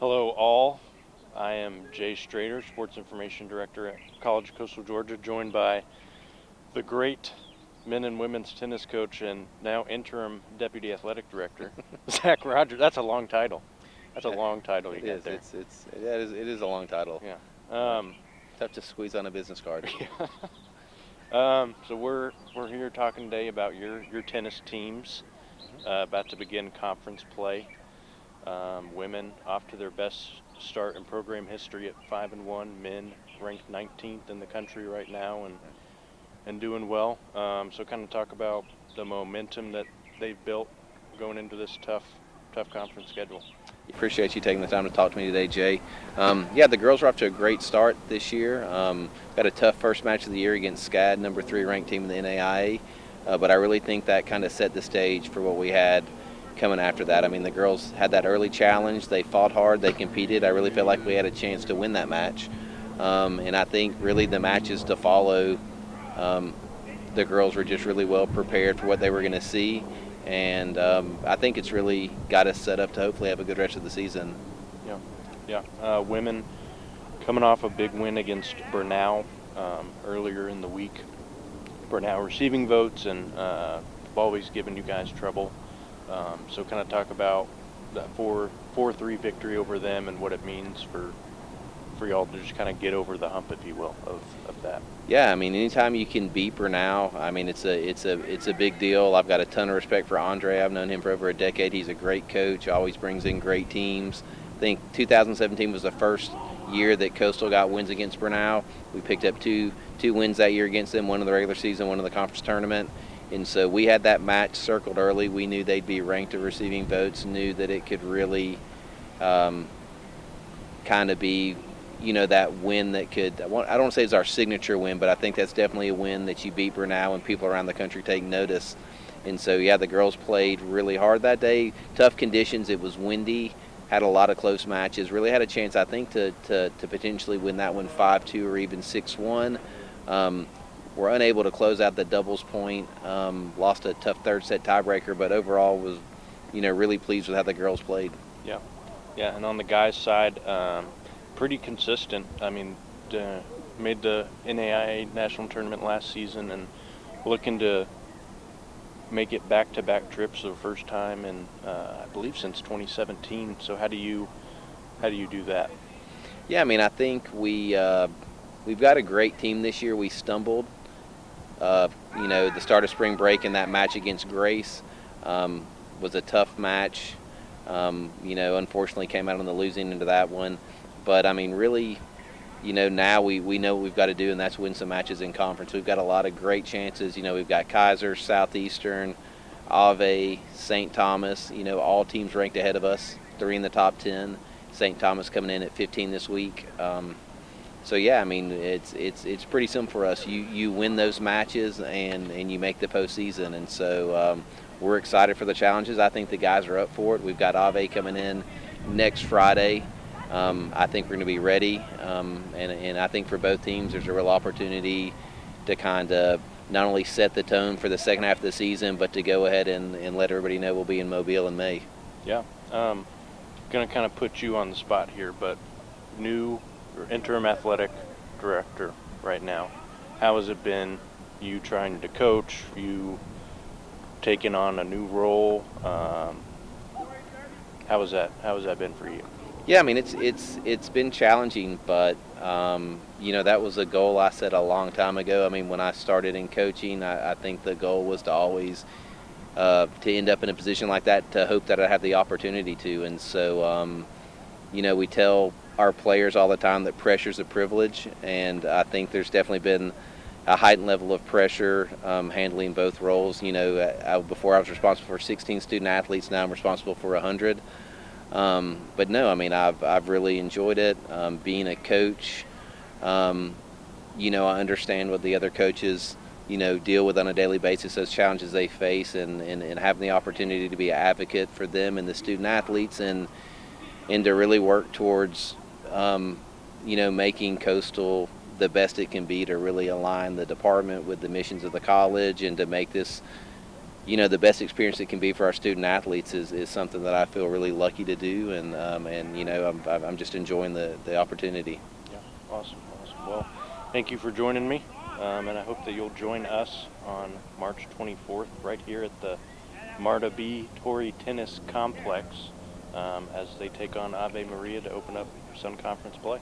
Hello all, I am Jay Strader, Sports Information Director at College of Coastal Georgia, joined by the great men and women's tennis coach and now Interim Deputy Athletic Director, Zack Rogers. That's a long title. That's a long title you It got is. there. It is a long title. Yeah. Uh, Tough to squeeze on a business card. Yeah. So we're here talking today about your tennis teams about to begin conference play. Women off to their best start in program history at 5-1. Men ranked 19th in the country right now and doing well. So kind of talk about the momentum that they've built going into this tough conference schedule. Appreciate you taking the time to talk to me today, Jay. Yeah, the girls are off to a great start this year. Got a tough first match of the year against SCAD, number 3 ranked team in the NAIA. But I really think that kind of set the stage for what we had coming after that. I mean, the girls had that early challenge. They fought hard. They competed. I really felt like we had a chance to win that match. And I think really the matches to follow, the girls were just really well prepared for what they were going to see. And I think it's really got us set up to hopefully have a good rest of the season. Yeah. Women coming off a big win against Bernal earlier in the week. Bernal receiving votes and always giving you guys trouble. So kind of talk about that 4-3 victory over them and what it means for y'all to just kind of get over the hump, if you will, of that. Yeah, I mean, anytime you can beat Bernal, I mean, it's a big deal. I've got a ton of respect for Andre. I've known him for over a decade. He's a great coach. Always brings in great teams. I think 2017 was the first year that Coastal got wins against Bernal. We picked up two wins that year against them, one in the regular season, one in the conference tournament. And so we had that match circled early. We knew they'd be ranked of receiving votes, knew that it could really kind of be, that win that could, I don't want to say it's our signature win, but I think that's definitely a win that you beat Bernal and people around the country take notice. And so, yeah, the girls played really hard that day. Tough conditions. It was windy. Had a lot of close matches. Really had a chance, I think, to potentially win that one 5-2 or even 6-1. Were unable to close out the doubles point. Lost a tough third set tiebreaker, but overall was, really pleased with how the girls played. Yeah. And on the guys' side, pretty consistent. I mean, made the NAIA national tournament last season and looking to make it back-to-back trips for the first time in I believe since 2017. So how do you do that? Yeah, I mean, I think we've got a great team this year. We stumbled, the start of spring break and that match against Grace was a tough match. Unfortunately came out on the losing end of that one. But, I mean, really, now we know what we've got to do, and that's win some matches in conference. We've got a lot of great chances. We've got Kaiser, Southeastern, Ave, St. Thomas, all teams ranked ahead of us, 3 in the top 10. St. Thomas coming in at 15 this week. So, yeah, I mean, it's pretty simple for us. You win those matches, and you make the postseason. And so we're excited for the challenges. I think the guys are up for it. We've got Ave coming in next Friday. I think we're going to be ready, and I think for both teams there's a real opportunity to kind of not only set the tone for the second half of the season, but to go ahead and let everybody know we'll be in Mobile in May. Yeah. Going to kind of put you on the spot here, but new interim athletic director right now. How has it been, you trying to coach, you taking on a new role? How has that been for you? Yeah, I mean, it's been challenging, but that was a goal I set a long time ago. I mean, when I started in coaching, I think the goal was to always to end up in a position like that, to hope that I have the opportunity to. And so, we tell our players all the time that pressure's a privilege, and I think there's definitely been a heightened level of pressure handling both roles. Before I was responsible for 16 student athletes, now I'm responsible for 100. But no, I mean, I've really enjoyed it. Being a coach, I understand what the other coaches, deal with on a daily basis, those challenges they face, and having the opportunity to be an advocate for them and the student athletes, and to really work towards, making Coastal the best it can be, to really align the department with the missions of the college, and to make this the best experience it can be for our student athletes is something that I feel really lucky to do, and I'm just enjoying the opportunity. Yeah, awesome. Well, thank you for joining me, and I hope that you'll join us on March 24th right here at the Marta B. Torrey Tennis Complex as they take on Ave Maria to open up Sun Conference play.